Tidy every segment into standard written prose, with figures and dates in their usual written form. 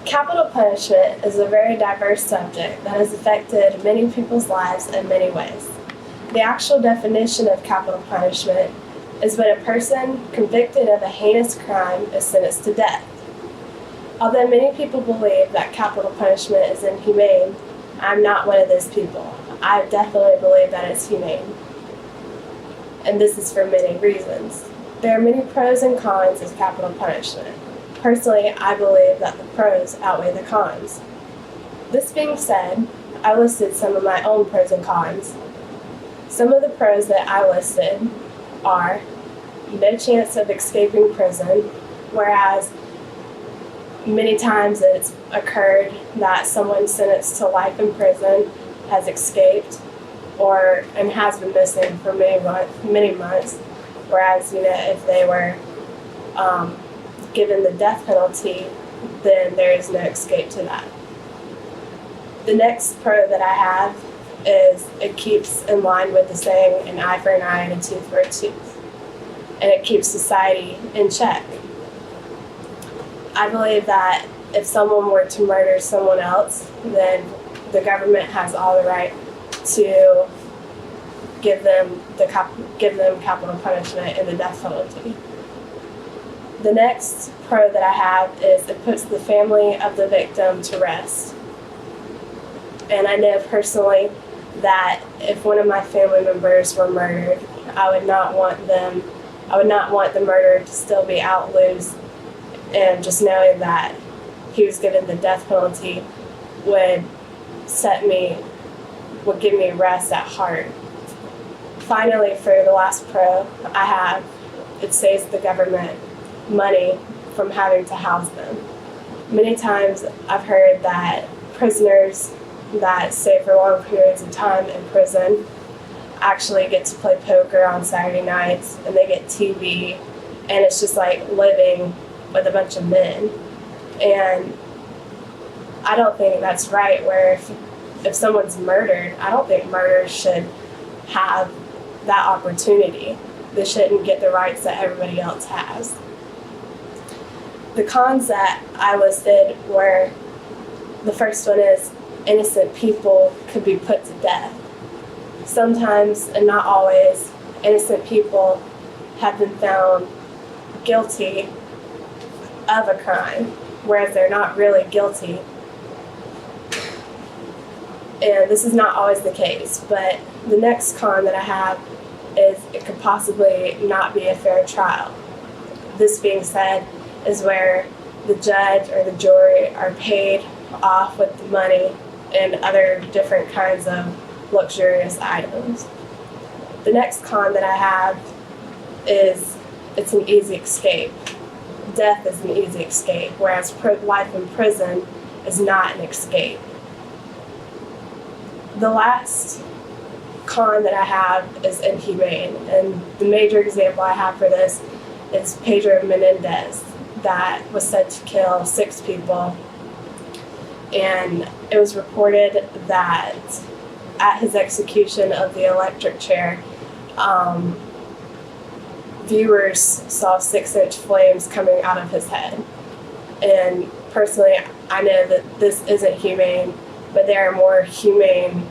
Capital punishment is a very diverse subject that has affected many people's lives in many ways. The actual definition of capital punishment is when a person convicted of a heinous crime is sentenced to death. Although many people believe that capital punishment is inhumane, I'm not one of those people. I definitely believe that it's humane. And this is for many reasons. There are many pros and cons of capital punishment. Personally, I believe that the pros outweigh the cons. This being said, I listed some of my own pros and cons. Some of the pros that I listed are no chance of escaping prison, whereas many times it's occurred that someone sentenced to life in prison has escaped and has been missing for many months, whereas if they were given the death penalty, then there is no escape to that. The next pro that I have is it keeps in line with the saying, an eye for an eye and a tooth for a tooth. And it keeps society in check. I believe that if someone were to murder someone else, then the government has all the right to give them capital punishment and the death penalty. The next pro that I have is it puts the family of the victim to rest. And I know personally that if one of my family members were murdered, I would not want the murderer to still be out loose, and just knowing that he was given the death penalty would give me rest at heart. Finally, for the last pro I have, it saves the government money from having to house them. Many times I've heard that prisoners that stay for long periods of time in prison actually get to play poker on Saturday nights, and they get TV, and it's just like living with a bunch of men. And I don't think that's right, where if someone's murdered, I don't think murderers should have that opportunity. They shouldn't get the rights that everybody else has. The cons that I listed were, the first one is innocent people could be put to death. Sometimes, and not always, innocent people have been found guilty of a crime, whereas they're not really guilty. And this is not always the case, but the next con that I have is it could possibly not be a fair trial. This being said, is where the judge or the jury are paid off with the money and other different kinds of luxurious items. The next con that I have is it's an easy escape. Death is an easy escape, whereas life in prison is not an escape. The last con that I have is inhumane, and the major example I have for this is Pedro Menendez, that was said to kill 6 people, and it was reported that at his execution of the electric chair, viewers saw 6-inch flames coming out of his head. And personally, I know that this isn't humane, but there are more humane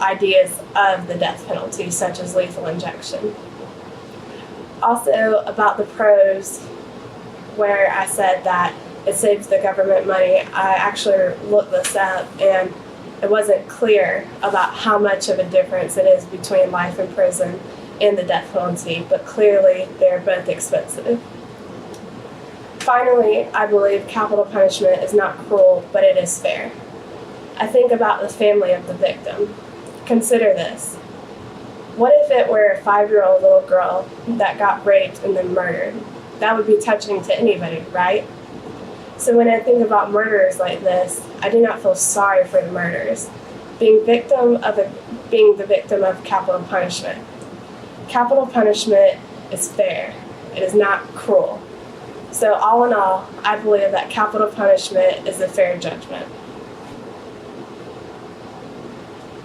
ideas of the death penalty, such as lethal injection. Also, about the pros, where I said that it saves the government money, I actually looked this up, and it wasn't clear about how much of a difference it is between life in prison and the death penalty, but clearly they're both expensive. Finally, I believe capital punishment is not cruel, but it is fair. I think about the family of the victim. Consider this. What if it were a 5-year-old little girl that got raped and then murdered? That would be touching to anybody, right? So when I think about murderers like this, I do not feel sorry for the murderers, being the victim of capital punishment. Capital punishment is fair. It is not cruel. So all in all, I believe that capital punishment is a fair judgment.